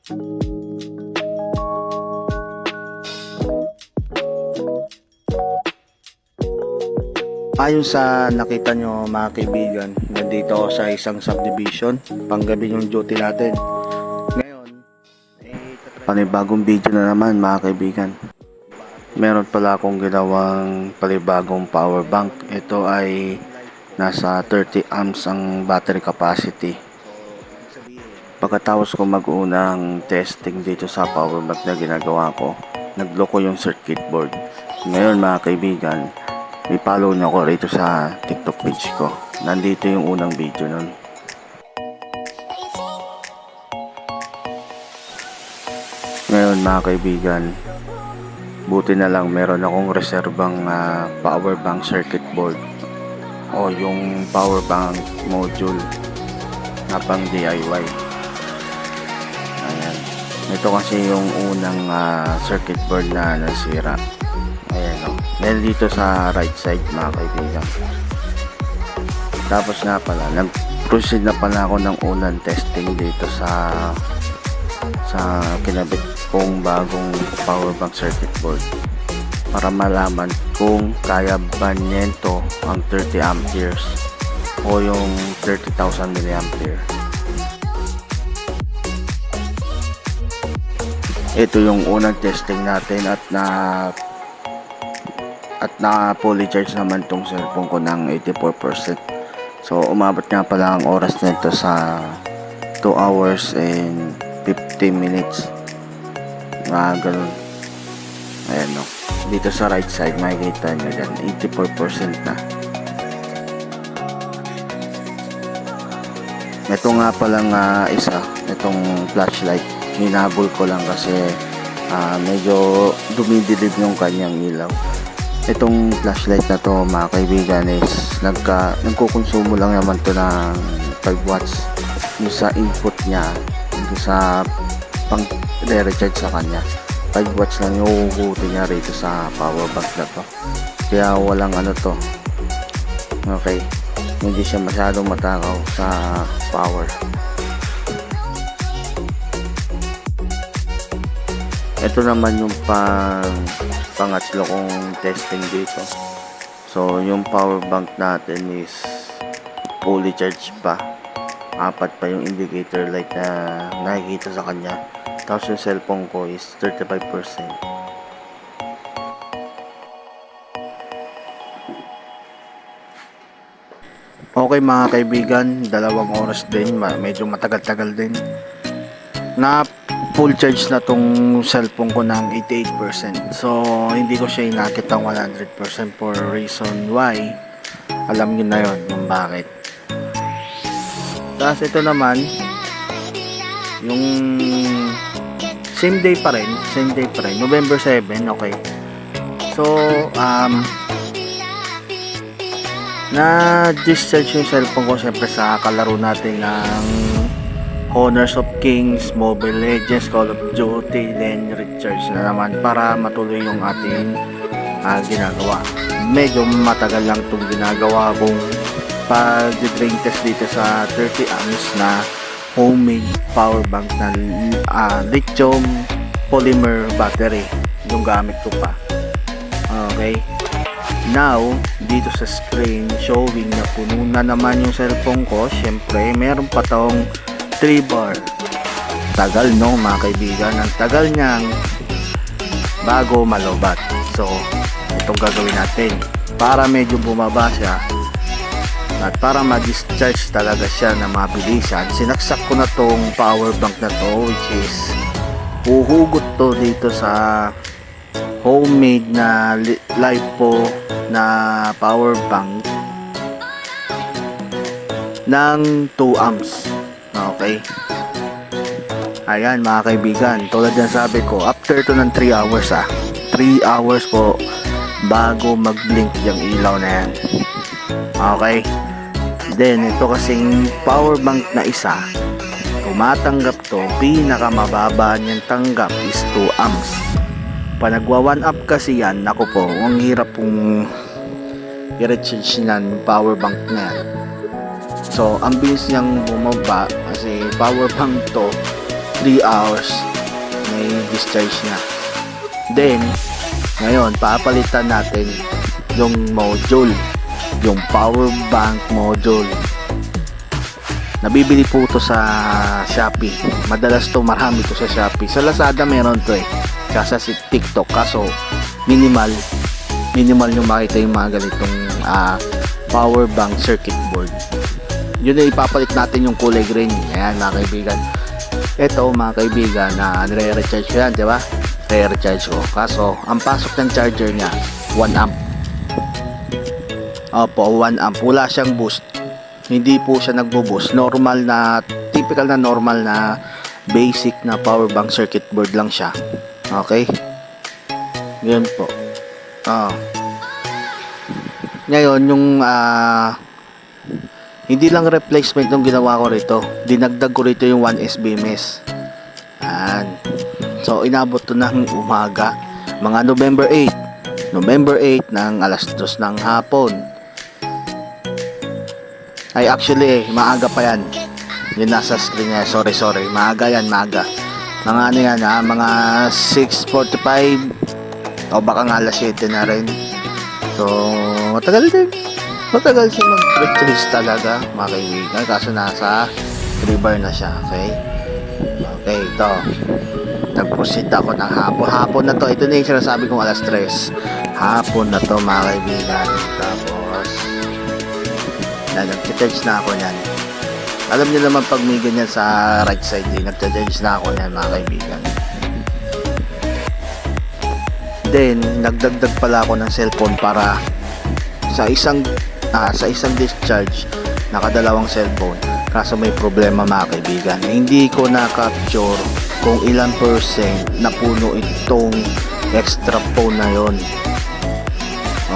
Ayon sa nakita nyo mga kaibigan, nandito ako sa isang subdivision. Panggabi yung duty natin. Ngayon, panibagong video na naman mga kaibigan. Meron pala akong ginawang panibagong power bank. Ito ay nasa 30 amps ang battery capacity. Pagkatapos ko mag-unang testing dito sa power bank na ginagawa ko, nagloko yung circuit board. Ngayon mga kaibigan, i-follow nyo ako rito sa TikTok page ko. Nandito yung unang video nun. Ngayon mga kaibigan, buti na lang meron akong reserbang power bank circuit board o yung power bank module na pang DIY. Ayan. Ito kasi yung unang circuit board na nasira. Ayan o. Dahil dito sa right side mga kaibigan. Tapos nga pala, nag-proceed na pala ako ng unang testing dito sa kinabit kong bagong power bank circuit board para malaman kung kaya ba nito ang 30 amperes o yung 30,000 milliampere. Ito yung unang testing natin at na fully charge naman tong cellphone ko ng 84%. So umabot nga pala ang oras nito sa 2 hours and 50 minutes. Ganun. Ayan no. Dito sa right side makikita nyo dyan 84% na. Ito nga palang isa, itong flashlight, hinabol ko lang kasi medyo dumidilib yung kanyang ilaw. Itong flashlight na to mga kaibigan is nagkukonsumo lang naman to ng 5 watts yung sa input nya, yung sa pang re-recharge sa kanya. 5 watts lang yung uhuti niya rito sa power bank na to, kaya walang to, okay, hindi siya masyadong matakaw sa power. Ito naman yung pangatlo kong testing dito. So yung power bank natin is fully charged pa, 4 pa yung indicator light na nakikita sa kanya. Tapos yung cellphone ko is 35%. Okay mga kaibigan, 2 oras din, medyo matagal-tagal din na full charge na tong cellphone ko ng 88%. So hindi ko siya inakit ang 100% for reason why, alam nyo na yon kung bakit. Tapos ito naman yung same day pa rin, November 7, okay. So na-discharge yung cellphone ko syempre sa kalaro natin ng Honors of Kings, Mobile Legends, Call of Duty, then recharge na naman para matuloy yung ating ginagawa. Medyo matagal lang itong ginagawa kong pag-drain test dito sa 30 amps na homemade power bank na lithium polymer battery yung gamit ko pa. Okay, now dito sa screen showing na puno na naman yung cellphone ko. Syempre meron pa tong 3 bar. Tagal no mga kaibigan, ang tagal niyang bago malobat. So itong gagawin natin para medyo bumaba siya at para ma-discharge talaga siya na mabilisan. Sinaksak ko na tong power bank na to, which is uhugot to dito sa homemade na LiPo na power bank ng 2 amps. Okay, ayan mga kaibigan, tulad ng sabi ko, after to ng 3 hours 3 hours po bago mag-blink yung ilaw na yan. Okay, then ito kasing power bank na isa, tumatanggap to, pinakamababa niyang tanggap is 2 amps. Pa nagwa 1 up kasi yan, ako po, ang hirap pong i-recharge ng power bank na yan. So ang bilis niyang bumaba kasi power bank to 3 hours may discharge niya. Then ngayon papalitan natin yung module, yung power bank module. Nabibili po to sa Shopee. Madalas to, marami to sa Shopee. Sa Lazada meron to Kasa si TikTok, kaso minimal yung makita yung mga ganitong power bank circuit board. Yun na ipapalit natin yung kulay green. Ayan mga kaibigan. Ito mga kaibigan na nire-recharge ko yan, di ba? Re-recharge ko. Kaso ang pasok ng charger niya 1 amp. Opo, 1 amp. Wala siyang boost. Hindi po siya nagbo-boost. Normal na, typical na normal na basic na power bank circuit board lang siya. Okay? Yun po. Ngayon, yung hindi lang replacement yung ginawa ko rito. Dinagdag ko rito yung 1S BMS. So, inabot to ng umaga. Mga November 8 ng alas 2 ng hapon. Ay actually maaga pa yan. Yung nasa screen niya. Sorry. Maaga yan, maaga. Mga ano yan mga 6:45 o baka nga alas 7 na rin. So, matagal din. Matagal siya mag-recharge talaga, mga kaibigan. Kaso nasa 3 bar na siya. Okay, ito. Nag-proceed ako ng hapon na to. Ito na yung sinasabi kong alas 3. Hapon na to, mga kaibigan. Tapos nag-charge na ako yan. Alam niyo naman pag may ganyan sa right side nag-charge na ako yan, mga kaibigan. Then nagdagdag pala ako ng cellphone para sa isang discharge nakadalawang cellphone. Kaso may problema, mga kaibigan. Hindi ko na-capture kung ilang percent napuno itong extra phone na yon.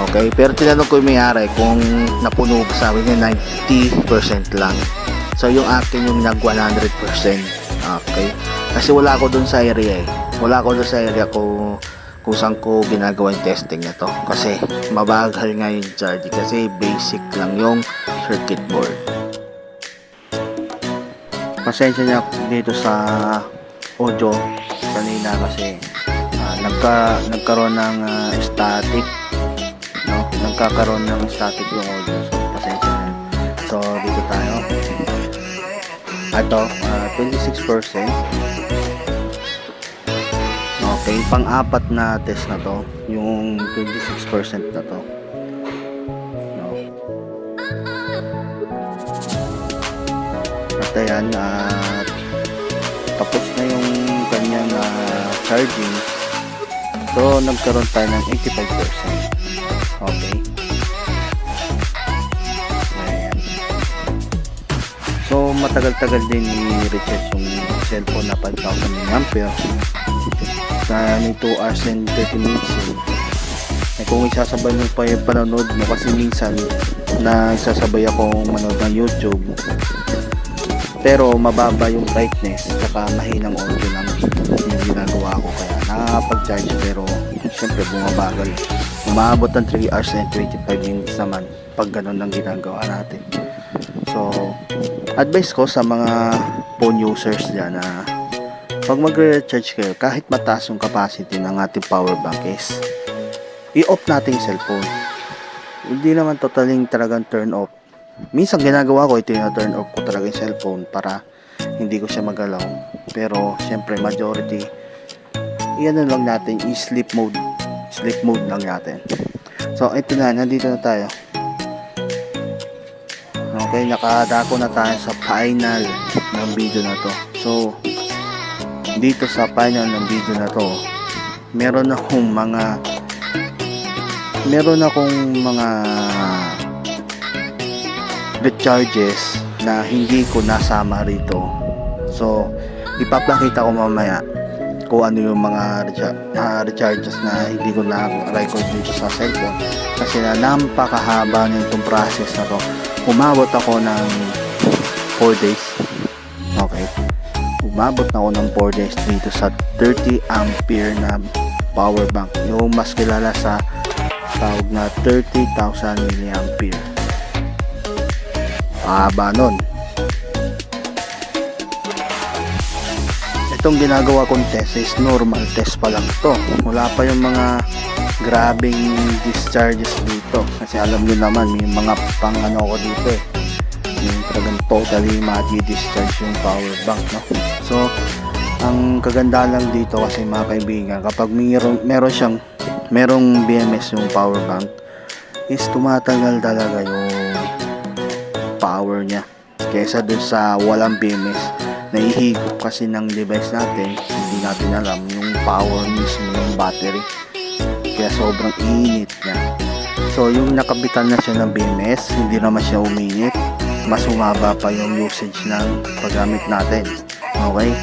Okay, pero tinanong ko yung may-ari kung napuno, sabi niya 90% lang. So yung akin yung nag 100%. Okay, kasi wala ako dun sa area wala ako dun sa area kung saan ko ginagawa yung testing na to, kasi mabagal nga yung charge, kasi basic lang yung circuit board. Pasensya niya dito sa audio kanina kasi nagkaroon ng static, nagkakaroon ng static yung audio, so pasensya na. So dito tayo, ito 26%. okay, pang-apat na test na to, yung 26% na to. At ayan, tapos na yung kanyang charging. So nagkaroon tayo ng 85%. okay, ayan. So matagal-tagal din i-recharge yung cellphone na 5,000 mAh na may 2 hours and 30 minutes kung isasabay mo pa yung panonood mo, kasi minsan nagsasabay ako manood ng YouTube pero mababa yung brightness saka mahinang audio lang yung ginagawa ko, kaya nakakapag-charge pero syempre bumabagal. Umaabot ng 3 hours and 25 minutes naman pag ganun lang ginagawa natin. So advice ko sa mga phone users dyan na pag magre-recharge kayo, kahit mataas yung capacity ng ating power bank is i-off natin yung cellphone. Hindi naman totaling talagang turn off. Minsan ginagawa ko, ito yung turn off ko talaga yung cellphone para hindi ko siya magalaw. Pero syempre majority iyan lang natin, i-sleep mode. Sleep mode lang natin. So ito na, nandito na tayo. Okay, nakadako na tayo sa final ng video na to. So dito sa final ng video na to, meron akong mga recharges na hindi ko nasama rito. So ipapakita ko mamaya kung ano yung mga recharges na hindi ko na-record dito sa cellphone, kasi napakahaba nitong process na to. Umabot ako ng 4 days. Okay, umabot na ako ng 4 days dito sa 30 ampere na power bank, yung mas kilala sa tawag na 30,000 milliampere. Haba nun. Itong ginagawa kong test is normal test pa lang to. Wala pa yung mga grabing discharges dito. Kasi alam niyo naman, may mga pang ano ko dito eh. Yung talagang totally madi-discharge yung power bank, no? So, ang kagandahan lang dito kasi mga kaibigan, kapag merong BMS yung power bank, is tumatagal talaga yung power niya. Kesa dun sa walang BMS, nahihigop kasi ng device natin, hindi natin alam yung power mismo ng battery. Kaya sobrang init niya. So, yung nakabitan na siya ng BMS, hindi naman siya uminit. Mas humaba pa yung usage ng paggamit natin. Okay?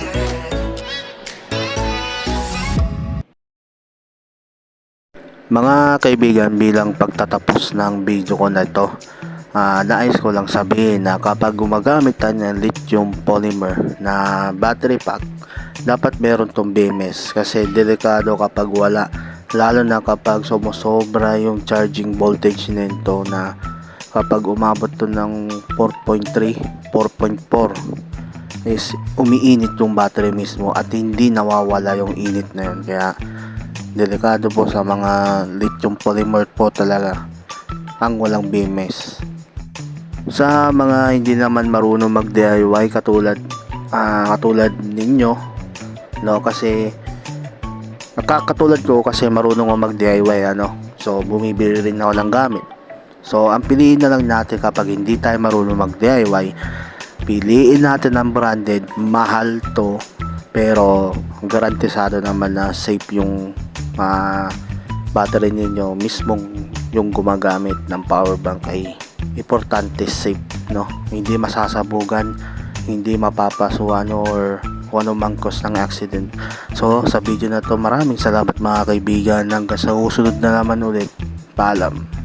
Mga kaibigan, bilang pagtatapos ng video ko na ito, nais ko lang sabihin na kapag gumagamit tayo ng lithium polymer na battery pack, dapat meron tong BMS kasi delikado kapag wala, lalo na kapag sumusobra yung charging voltage nito na kapag umabot to ng 4.3, 4.4 is umiinit yung battery mismo at hindi nawawala yung init na yun. Kaya delikado po sa mga lithium polymer po talaga ang walang BMS. Sa mga hindi naman marunong mag DIY katulad ninyo, no, kasi katulad ko kasi marunong ako mag DIY, so bumibili rin ako ng gamit. So ang piliin na lang natin kapag hindi tayo marunong mag DIY, piliin natin ang branded. Mahal to pero garantisado naman na safe yung battery ninyo. Mismong yung gumagamit ng power bank ay importante safe, no? Hindi masasabugan, hindi mapapasuhan or kung ano mang cause ng accident. So sa video na to, maraming salamat mga kaibigan. Hanggang sa susunod na naman ulit. Paalam.